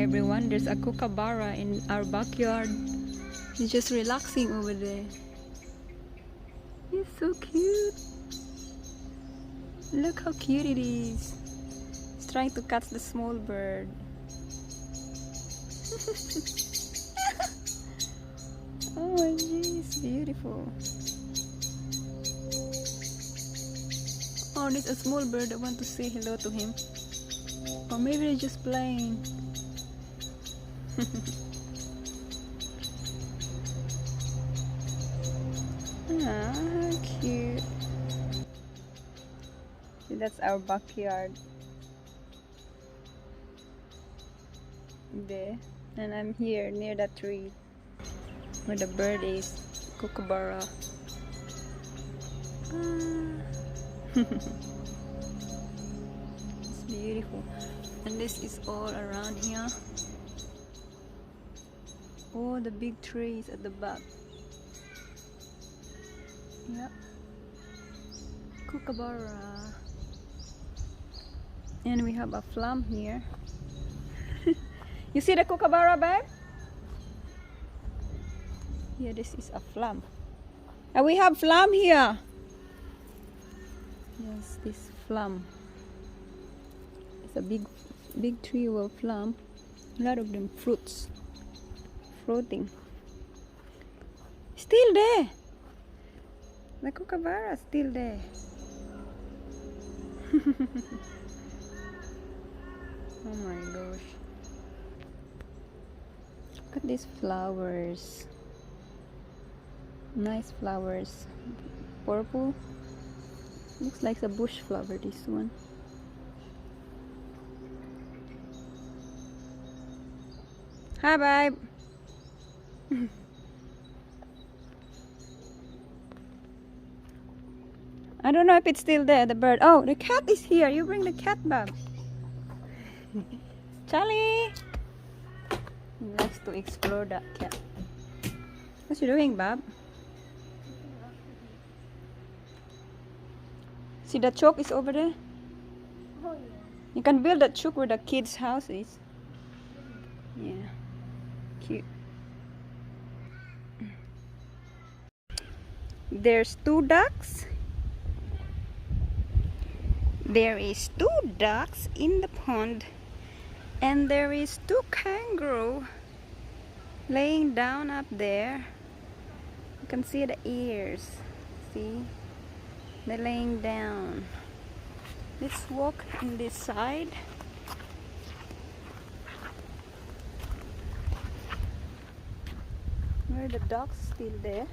everyone. There's a kookaburra in our backyard. He's just relaxing over there. He's so cute. Look how cute it is. He's trying to catch the small bird. Oh, geez, beautiful. Oh, there's a small bird that wants to say hello to him. Or maybe they're just playing. Ah, cute. See, that's our backyard. There. And I'm here near that tree where the bird is. Kookaburra. It's beautiful. And this is all around here. Oh, the big trees at the back. Yep. Kookaburra. And we have a flam here. You see the kookaburra, babe? Yeah, this is a flam. And we have flam here. Yes, this flam. It's a big tree of flam. A lot of them fruits. Floating. Still there. The kookaburra is still there. Oh my gosh. Look at these flowers. Nice flowers. Purple. Looks like a bush flower, this one. Hi, babe. I don't know if it's still there, the bird. Oh, the cat is here. You bring the cat, babe. Charlie! He likes to explore that cat. What's you doing, babe? See, the choke is over there? Oh, yeah. You can build that choke where the kids' house is. Yeah. Cute. There's 2 ducks. There is 2 ducks in the pond. And there is 2 kangaroo laying down up there. You can see the ears. See? They're laying down. Let's walk in this side. Where the ducks still there.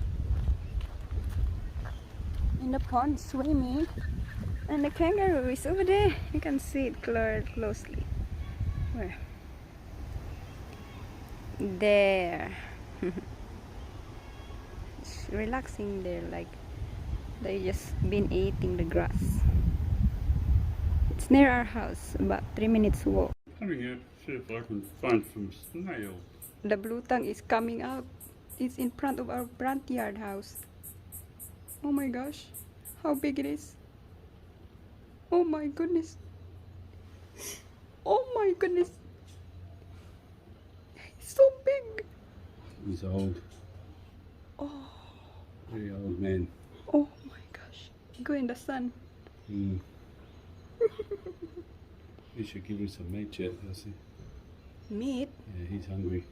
In the pond swimming. And the kangaroo is over there. You can see it closely. Where? There. It's relaxing there, like they just been eating the grass. It's near our house, about 3 minutes walk. Coming out to see if I can find some snails. The Bluetongue is coming out. It's in front of our front yard house. Oh my gosh, how big it is. Oh my goodness. Oh my goodness. It's so big. He's old. Oh. Very old man. Oh my gosh. Go in the sun. You should give him some meat, Jet, Elsie. Meat? Yeah, he's hungry.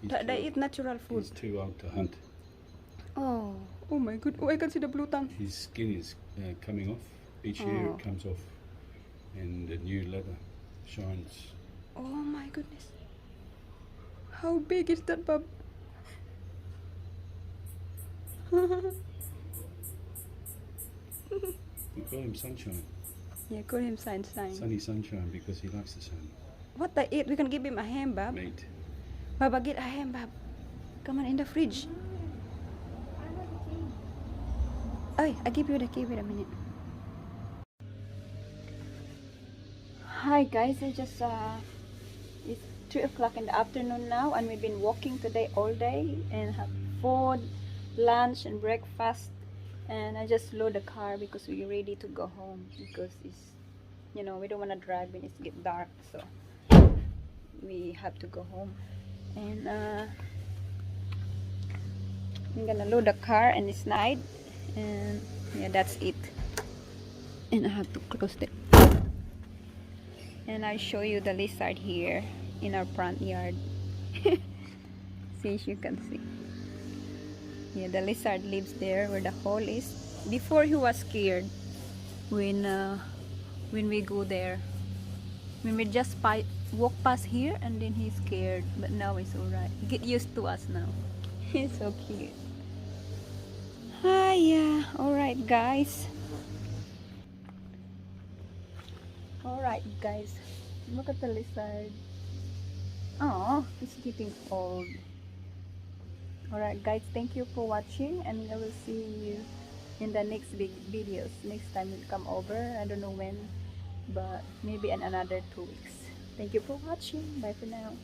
They eat natural food. He's too old to hunt. Oh. Oh my good. Oh, I can see the Bluetongue. His skin is coming off. Each year it comes off. And the new leather shines. Oh my goodness. How big is that, bub? We call him Sunshine. Yeah, call him Sunshine. Sunny Sunshine because he likes the sun. What they eat? We can give him a ham, bub. Meat. Baba, get a ham, bub. Come on, in the fridge. Hey, I give you the key. Wait a minute. Hi guys, it's 3 o'clock in the afternoon now, and we've been walking today all day and have food, lunch and breakfast, and I just load the car because we're ready to go home because it's, you know, we don't want to drive when it gets dark. So we have to go home. And I'm gonna load the car and slide, and yeah, that's it. And I have to close it. And I'll show you the lizard here in our front yard. See, as you can see. Yeah, the lizard lives there where the hole is. Before he was scared when we go there. When we just walk past here, and then he's scared, but now it's alright. He get used to us now. He's so cute. Ah, yeah. Alright, guys. Alright, guys. Look at the lizard. Oh, it's getting old. Alright, guys. Thank you for watching, and I will see you in the next big videos. Next time we'll come over. I don't know when, but maybe in another 2 weeks. Thank you for watching. Bye for now.